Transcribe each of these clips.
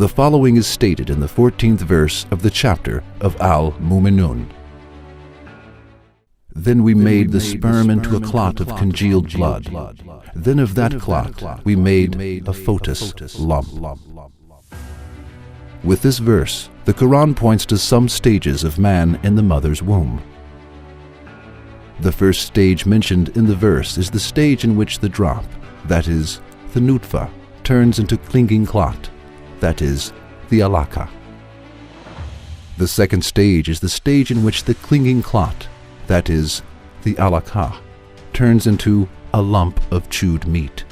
The following is stated in the 14th verse of the chapter of Al-Mu'minun. Then we made the sperm into a clot of congealed blood. Then of that clot we made a foetus lump. With this verse, the Quran points to some stages of man in the mother's womb. The first stage mentioned in the verse is the stage in which the drop, that is, the nutfa, turns into clinging clot, that is, the alaka. The second stage is the stage in which the clinging clot, that is, the alaka, turns into a lump of chewed meat.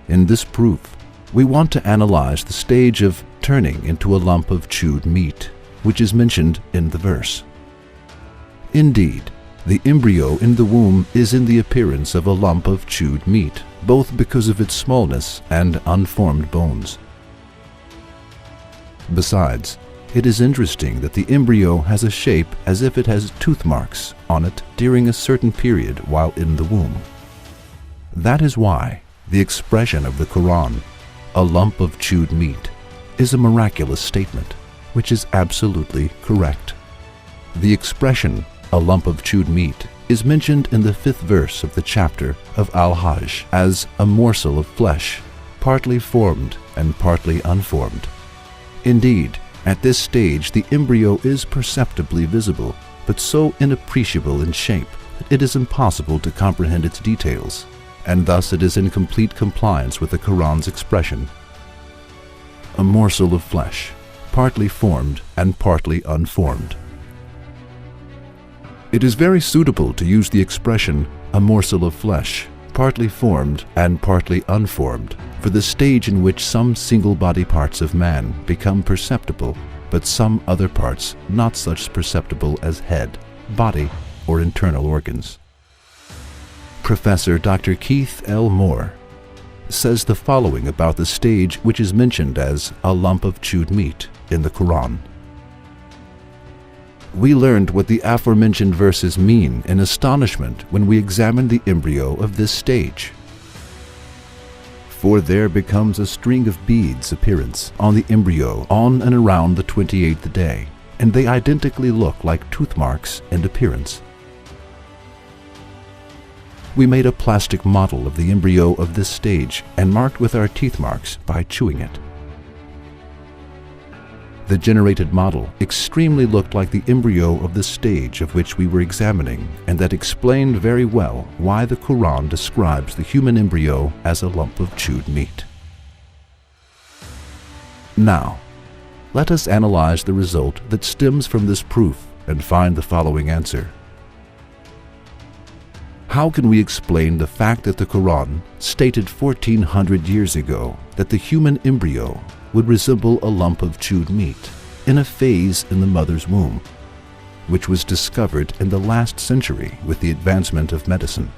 In this proof, we want to analyze the stage of turning into a lump of chewed meat, which is mentioned in the verse. Indeed, the embryo in the womb is in the appearance of a lump of chewed meat, both because of its smallness and unformed bones. Besides, it is interesting that the embryo has a shape as if it has tooth marks on it during a certain period while in the womb. That is why the expression of the Quran, a lump of chewed meat, is a miraculous statement, which is absolutely correct. The expression, a lump of chewed meat, is mentioned in the 5th verse of the chapter of Al-Hajj as a morsel of flesh, partly formed and partly unformed. Indeed, at this stage the embryo is perceptibly visible, but so inappreciable in shape that it is impossible to comprehend its details, and thus it is in complete compliance with the Quran's expression. A morsel of flesh, partly formed and partly unformed. It is very suitable to use the expression, a morsel of flesh, partly formed and partly unformed, for the stage in which some single body parts of man become perceptible, but some other parts not such perceptible as head, body, or internal organs. Professor Dr. Keith L. Moore says the following about the stage which is mentioned as a lump of chewed meat in the Quran. We learned what the aforementioned verses mean in astonishment when we examined the embryo of this stage. For there becomes a string of beads appearance on the embryo on and around the 28th day, and they identically look like tooth marks in appearance. We made a plastic model of the embryo of this stage and marked with our teeth marks by chewing it. The generated model extremely looked like the embryo of the stage of which we were examining, and that explained very well why the Quran describes the human embryo as a lump of chewed meat. Now, let us analyze the result that stems from this proof and find the following answer. How can we explain the fact that the Quran stated 1400 years ago that the human embryo would resemble a lump of chewed meat in a phase in the mother's womb, which was discovered in the last century with the advancement of medicine?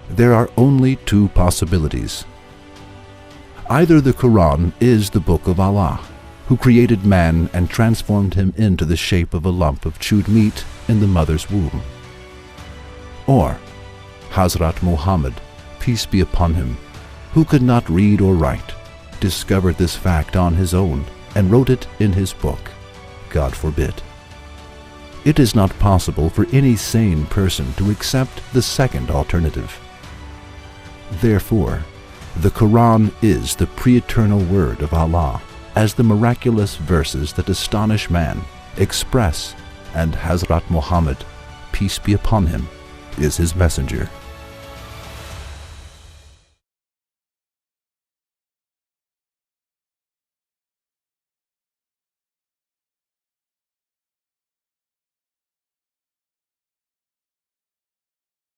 There are only two possibilities. Either the Quran is the book of Allah, who created man and transformed him into the shape of a lump of chewed meat in the mother's womb, or Hazrat Muhammad, peace be upon him, who could not read or write, discovered this fact on his own and wrote it in his book. God forbid. It is not possible for any sane person to accept the second alternative. Therefore, the Quran is the pre-eternal word of Allah, as the miraculous verses that astonish man express, and Hazrat Muhammad, peace be upon him, is his messenger.